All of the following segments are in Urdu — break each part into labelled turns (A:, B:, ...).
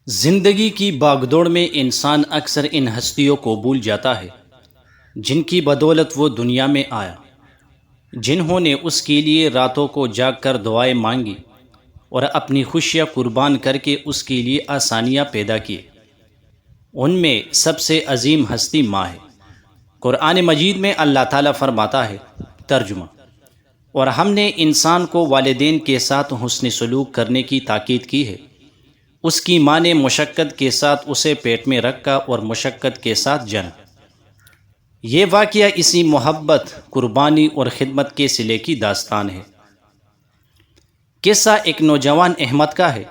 A: زندگی کی باغ دوڑ میں انسان اکثر ان ہستیوں کو بھول جاتا ہے جن کی بدولت وہ دنیا میں آیا، جنہوں نے اس کے لیے راتوں کو جاگ کر دعائیں مانگی اور اپنی خوشیاں قربان کر کے اس کے لیے آسانیاں پیدا کی۔ ان میں سب سے عظیم ہستی ماں ہے۔ قرآن مجید میں اللہ تعالیٰ فرماتا ہے، ترجمہ: اور ہم نے انسان کو والدین کے ساتھ حسن سلوک کرنے کی تاکید کی ہے۔ اس کی ماں نے مشقت کے ساتھ اسے پیٹ میں رکھا اور مشقت کے ساتھ جنا۔ یہ واقعہ اسی محبت، قربانی اور خدمت کے صلے کی داستان ہے۔ قصہ ایک نوجوان احمد کا ہے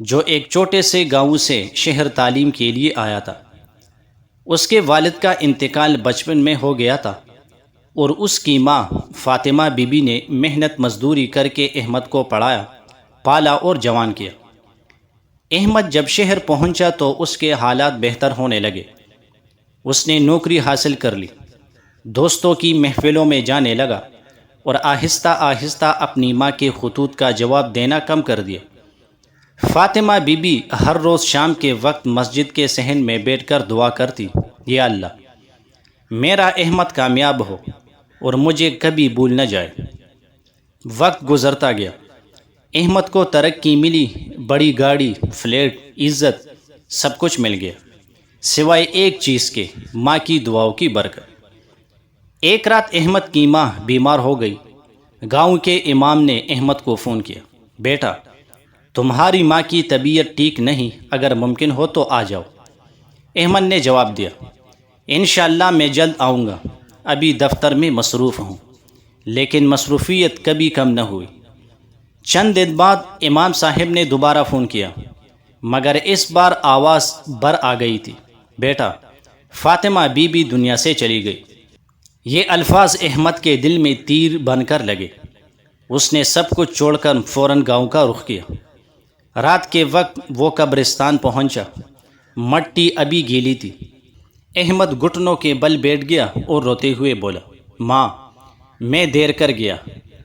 A: جو ایک چھوٹے سے گاؤں سے شہر تعلیم کے لیے آیا تھا۔ اس کے والد کا انتقال بچپن میں ہو گیا تھا اور اس کی ماں فاطمہ بی بی نے محنت مزدوری کر کے احمد کو پڑھایا، پالا اور جوان کیا۔ احمد جب شہر پہنچا تو اس کے حالات بہتر ہونے لگے۔ اس نے نوکری حاصل کر لی، دوستوں کی محفلوں میں جانے لگا اور آہستہ آہستہ اپنی ماں کے خطوط کا جواب دینا کم کر دیا۔ فاطمہ بی بی ہر روز شام کے وقت مسجد کے صحن میں بیٹھ کر دعا کرتی، یا اللہ، میرا احمد کامیاب ہو اور مجھے کبھی بھول نہ جائے۔ وقت گزرتا گیا، احمد کو ترقی ملی، بڑی گاڑی، فلیٹ، عزت، سب کچھ مل گیا سوائے ایک چیز کے، ماں کی دعاؤں کی برکت۔ ایک رات احمد کی ماں بیمار ہو گئی۔ گاؤں کے امام نے احمد کو فون کیا، بیٹا، تمہاری ماں کی طبیعت ٹھیک نہیں، اگر ممکن ہو تو آ جاؤ۔ احمد نے جواب دیا، انشاءاللہ میں جلد آؤں گا، ابھی دفتر میں مصروف ہوں۔ لیکن مصروفیت کبھی کم نہ ہوئی۔ چند دن بعد امام صاحب نے دوبارہ فون کیا، مگر اس بار آواز بر آ گئی تھی، بیٹا، فاطمہ بی بی دنیا سے چلی گئی۔ یہ الفاظ احمد کے دل میں تیر بن کر لگے۔ اس نے سب کچھ چھوڑ کر فوراً گاؤں کا رخ کیا۔ رات کے وقت وہ قبرستان پہنچا۔ مٹی ابھی گیلی تھی۔ احمد گھٹنوں کے بل بیٹھ گیا اور روتے ہوئے بولا، ماں، میں دیر کر گیا،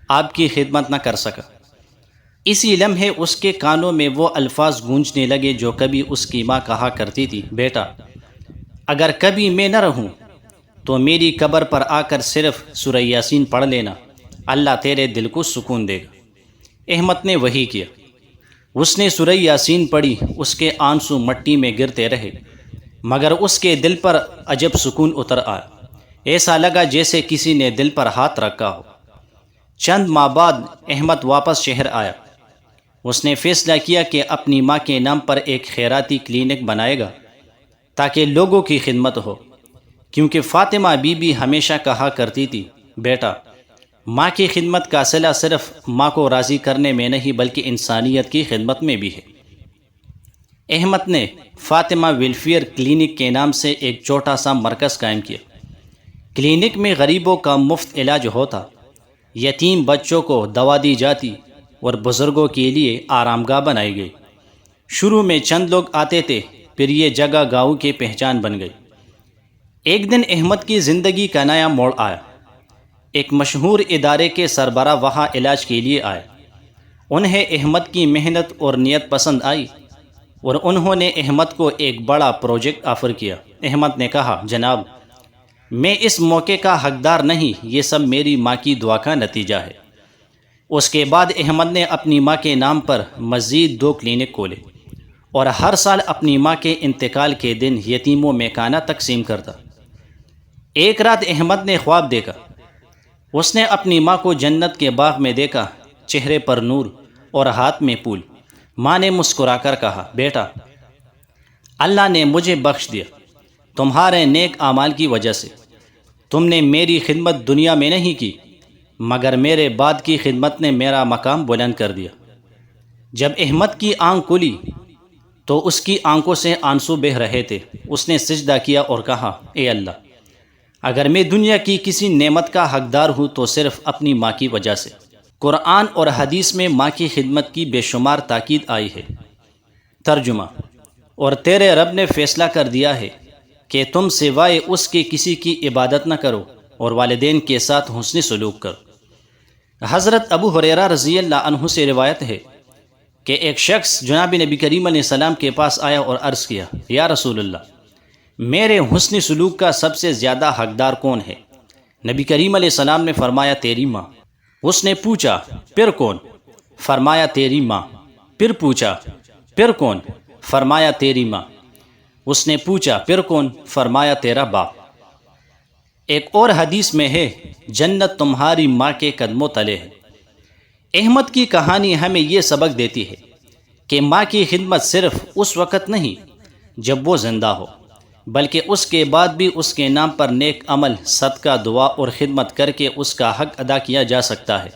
A: آپ کی خدمت نہ کر سکا۔ اسی لمحے اس کے کانوں میں وہ الفاظ گونجنے لگے جو کبھی اس کی ماں کہا کرتی تھی، بیٹا، اگر کبھی میں نہ رہوں تو میری قبر پر آ کر صرف سورہ یاسین پڑھ لینا، اللہ تیرے دل کو سکون دے گا۔ احمد نے وہی کیا۔ اس نے سورہ یاسین پڑھی، اس کے آنسو مٹی میں گرتے رہے، مگر اس کے دل پر عجب سکون اتر آیا۔ ایسا لگا جیسے کسی نے دل پر ہاتھ رکھا ہو۔ چند ماہ بعد احمد واپس شہر آیا۔ اس نے فیصلہ کیا کہ اپنی ماں کے نام پر ایک خیراتی کلینک بنائے گا تاکہ لوگوں کی خدمت ہو، کیونکہ فاطمہ بی بی ہمیشہ کہا کرتی تھی، بیٹا، ماں کی خدمت کا صلہ صرف ماں کو راضی کرنے میں نہیں بلکہ انسانیت کی خدمت میں بھی ہے۔ احمد نے فاطمہ ویلفیئر کلینک کے نام سے ایک چھوٹا سا مرکز قائم کیا۔ کلینک میں غریبوں کا مفت علاج ہوتا، یتیم بچوں کو دوا دی جاتی اور بزرگوں کے لیے آرام گاہ بنائی گئی۔ شروع میں چند لوگ آتے تھے، پھر یہ جگہ گاؤں کی پہچان بن گئی۔ ایک دن احمد کی زندگی کا نیا موڑ آیا۔ ایک مشہور ادارے کے سربراہ وہاں علاج کے لیے آئے۔ انہیں احمد کی محنت اور نیت پسند آئی اور انہوں نے احمد کو ایک بڑا پروجیکٹ آفر کیا۔ احمد نے کہا، جناب، میں اس موقع کا حقدار نہیں، یہ سب میری ماں کی دعا کا نتیجہ ہے۔ اس کے بعد احمد نے اپنی ماں کے نام پر مزید 2 کلینک کھولے اور ہر سال اپنی ماں کے انتقال کے دن یتیموں میں کھانا تقسیم کرتا۔ ایک رات احمد نے خواب دیکھا۔ اس نے اپنی ماں کو جنت کے باغ میں دیکھا، چہرے پر نور اور ہاتھ میں پھول۔ ماں نے مسکرا کر کہا، بیٹا، اللہ نے مجھے بخش دیا تمہارے نیک اعمال کی وجہ سے۔ تم نے میری خدمت دنیا میں نہیں کی، مگر میرے بعد کی خدمت نے میرا مقام بلند کر دیا۔ جب احمد کی آنکھ کھلی تو اس کی آنکھوں سے آنسو بہہ رہے تھے۔ اس نے سجدہ کیا اور کہا، اے اللہ، اگر میں دنیا کی کسی نعمت کا حقدار ہوں تو صرف اپنی ماں کی وجہ سے۔ قرآن اور حدیث میں ماں کی خدمت کی بے شمار تاکید آئی ہے۔ ترجمہ: اور تیرے رب نے فیصلہ کر دیا ہے کہ تم سوائے اس کے کسی کی عبادت نہ کرو اور والدین کے ساتھ حسن سلوک کرو۔ حضرت ابو ہریرہ رضی اللہ عنہ سے روایت ہے کہ ایک شخص جناب نبی کریم علیہ السلام کے پاس آیا اور عرض کیا، یا رسول اللہ، میرے حسن سلوک کا سب سے زیادہ حقدار کون ہے؟ نبی کریم علیہ السلام نے فرمایا تیری ماں۔ اس نے پوچھا پھر کون؟ فرمایا تیری ماں۔ پھر پوچھا پھر کون؟ فرمایا تیری ماں۔ اس نے پوچھا پھر کون؟ فرمایا تیرا باپ۔ ایک اور حدیث میں ہے، جنت تمہاری ماں کے قدموں تلے ہے۔ احمد کی کہانی ہمیں یہ سبق دیتی ہے کہ ماں کی خدمت صرف اس وقت نہیں جب وہ زندہ ہو، بلکہ اس کے بعد بھی اس کے نام پر نیک عمل، صدقہ، دعا اور خدمت کر کے اس کا حق ادا کیا جا سکتا ہے۔